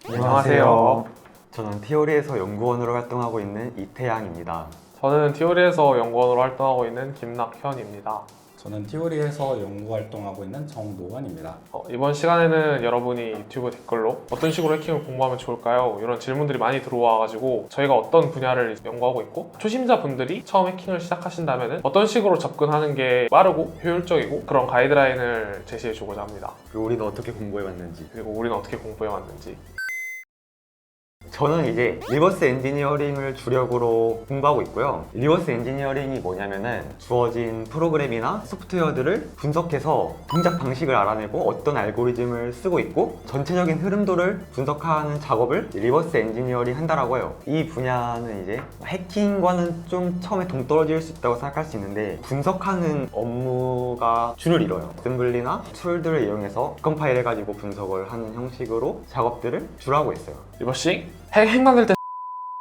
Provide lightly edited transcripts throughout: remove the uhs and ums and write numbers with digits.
안녕하세요. 저는 티오리에서 연구원으로 활동하고 있는 이태양입니다. 저는 티오리에서 연구원으로 활동하고 있는 김낙현입니다. 저는 티오리에서 연구 활동하고 있는 정노원입니다. 이번 시간에는 여러분이 유튜브 댓글로 어떤 식으로 해킹을 공부하면 좋을까요? 이런 질문들이 많이 들어와가지고 저희가 어떤 분야를 연구하고 있고 초심자분들이 처음 해킹을 시작하신다면 어떤 식으로 접근하는 게 빠르고 효율적이고 그런 가이드라인을 제시해주고자 합니다. 그리고 우리는 어떻게 공부해왔는지, 그리고 우리는 어떻게 공부해왔는지. 저는 이제 리버스 엔지니어링을 주력으로 공부하고 있고요. 리버스 엔지니어링이 뭐냐면은 주어진 프로그램이나 소프트웨어들을 분석해서 동작 방식을 알아내고 어떤 알고리즘을 쓰고 있고 전체적인 흐름도를 분석하는 작업을 리버스 엔지니어링 한다라고 해요. 이 분야는 이제 해킹과는 좀 처음에 동떨어질 수 있다고 생각할 수 있는데 분석하는 업무가 주를 이뤄요. 어셈블리나 툴들을 이용해서 컴파일 해가지고 분석을 하는 형식으로 작업들을 주로 하고 있어요. 리버싱? 핵 만들 때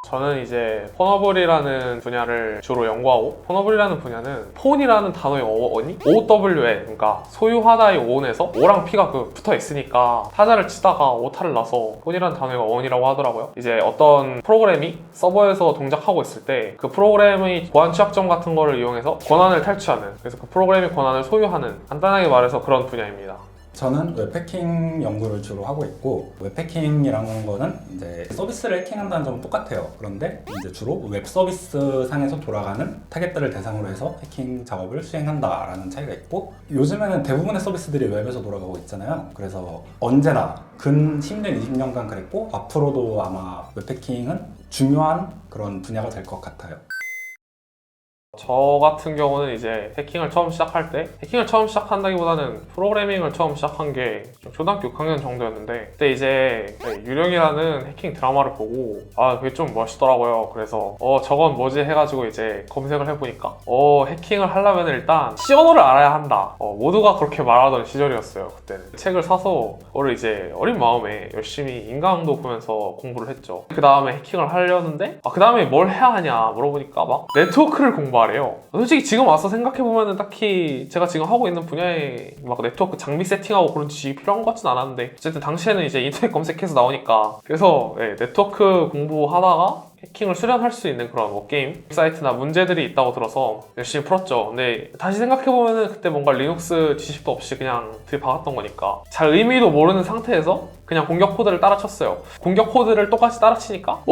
저는 이제 폰어블이라는 분야를 주로 연구하고 폰어블이라는 분야는 폰이라는 단어의 어원이 OWN 그러니까 소유하다의 O에서 O랑 P가 붙어 있으니까 타자를 치다가 오타를 나서 폰이라는 단어의 어원이라고 하더라고요. 이제 어떤 프로그램이 서버에서 동작하고 있을 때 그 프로그램의 보안 취약점 같은 거를 이용해서 권한을 탈취하는 그래서 그 프로그램의 권한을 소유하는 간단하게 말해서 그런 분야입니다. 저는 웹해킹 연구를 주로 하고 있고 웹해킹이라는 거는 이제 서비스를 해킹한다는 점은 똑같아요. 그런데 이제 주로 웹 서비스 상에서 돌아가는 타겟들을 대상으로 해서 해킹 작업을 수행한다라는 차이가 있고 요즘에는 대부분의 서비스들이 웹에서 돌아가고 있잖아요. 그래서 언제나 근 10년, 20년간 그랬고 앞으로도 아마 웹해킹은 중요한 그런 분야가 될 것 같아요. 저 같은 경우는 이제 해킹을 처음 시작할 때 해킹을 처음 시작한다기보다는 프로그래밍을 처음 시작한 게 초등학교 6학년 정도였는데 그때 이제 유령이라는 해킹 드라마를 보고 그게 좀 멋있더라고요. 그래서 저건 뭐지 해가지고 이제 검색을 해보니까 해킹을 하려면 일단 시언어를 알아야 한다 모두가 그렇게 말하던 시절이었어요. 그때는 책을 사서 그거를 이제 어린 마음에 열심히 인강도 보면서 공부를 했죠. 그 다음에 해킹을 하려는데 그 다음에 뭘 해야 하냐 물어보니까 막 네트워크를 공부하래요. 솔직히 지금 와서 생각해보면 딱히 제가 지금 하고 있는 분야에 막 네트워크 장비 세팅하고 그런 지식이 필요한 것 같진 않았는데 어쨌든 당시에는 이제 인터넷 검색해서 나오니까 그래서 네트워크 공부하다가 해킹을 수련할 수 있는 그런 게임 사이트나 문제들이 있다고 들어서 열심히 풀었죠. 근데 다시 생각해보면 그때 뭔가 리눅스 지식도 없이 그냥 들이박았던 거니까 잘 의미도 모르는 상태에서 그냥 공격 코드를 따라쳤어요. 공격 코드를 똑같이 따라치니까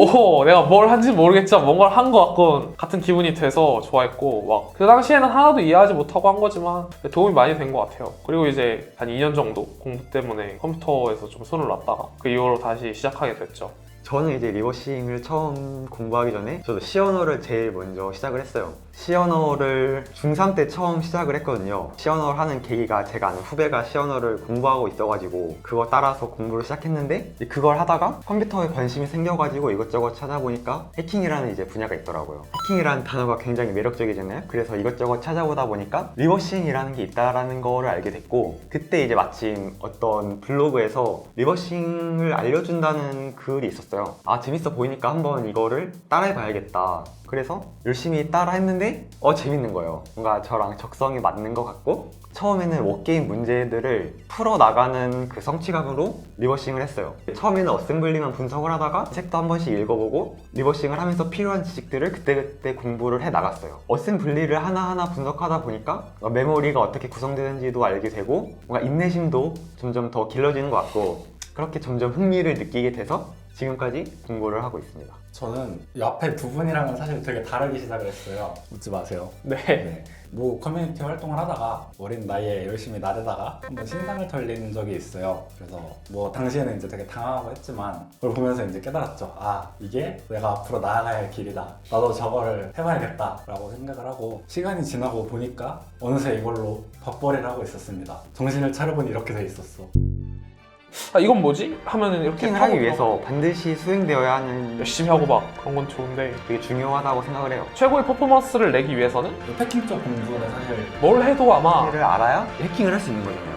내가 뭘 한지 모르겠지만 뭔가를 한 것 같은 기분이 돼서 좋아했고 막 그 당시에는 하나도 이해하지 못하고 한 거지만 도움이 많이 된 것 같아요. 그리고 이제 한 2년 정도 공부 때문에 컴퓨터에서 좀 손을 놨다가 그 이후로 다시 시작하게 됐죠. 저는 이제 리버싱을 처음 공부하기 전에 저도 C 언어를 제일 먼저 시작을 했어요. C 언어를 중3 때 처음 시작을 했거든요. C 언어를 하는 계기가 제가 아는 후배가 C 언어를 공부하고 있어가지고 그거 따라서 공부를 시작했는데 그걸 하다가 컴퓨터에 관심이 생겨가지고 이것저것 찾아보니까 해킹이라는 이제 분야가 있더라고요. 해킹이라는 단어가 굉장히 매력적이잖아요. 그래서 이것저것 찾아보다 보니까 리버싱이라는 게 있다라는 거를 알게 됐고 그때 이제 마침 어떤 블로그에서 리버싱을 알려준다는 글이 있었어요. 재밌어 보이니까 한번 이거를 따라해봐야겠다. 그래서 열심히 따라 했는데 재밌는 거예요. 뭔가 저랑 적성이 맞는 것 같고 처음에는 워게임 문제들을 풀어나가는 그 성취감으로 리버싱을 했어요. 처음에는 어셈블리만 분석을 하다가 책도 한 번씩 읽어보고 리버싱을 하면서 필요한 지식들을 그때그때 공부를 해나갔어요. 어셈블리를 하나하나 분석하다 보니까 메모리가 어떻게 구성되는지도 알게 되고 뭔가 인내심도 점점 더 길러지는 것 같고 그렇게 점점 흥미를 느끼게 돼서 지금까지 공부를 하고 있습니다. 저는 이 앞에 두 분이랑은 사실 되게 다르게 시작을 했어요. 웃지 마세요. 네. 뭐 커뮤니티 활동을 하다가 어린 나이에 열심히 나대다가 한번 신상을 털린 적이 있어요. 그래서 뭐 당시에는 이제 되게 당황하고 했지만 그걸 보면서 이제 깨달았죠. 이게 내가 앞으로 나아가야 할 길이다. 나도 저거를 해봐야겠다 라고 생각을 하고 시간이 지나고 보니까 어느새 이걸로 밥벌이를 하고 있었습니다. 정신을 차려보니 이렇게 돼 있었어. 이건 뭐지? 하면은 이렇게 해킹을 하기 위해서 반드시 수행되어야 하는 열심히 하고 막 그런 건 좋은데 되게 중요하다고 생각을 해요. 최고의 퍼포먼스를 내기 위해서는 해킹 쪽 공부는 사실 뭘 해도 아마 해킹을 알아야 해킹을 할 수 있는 거잖아요.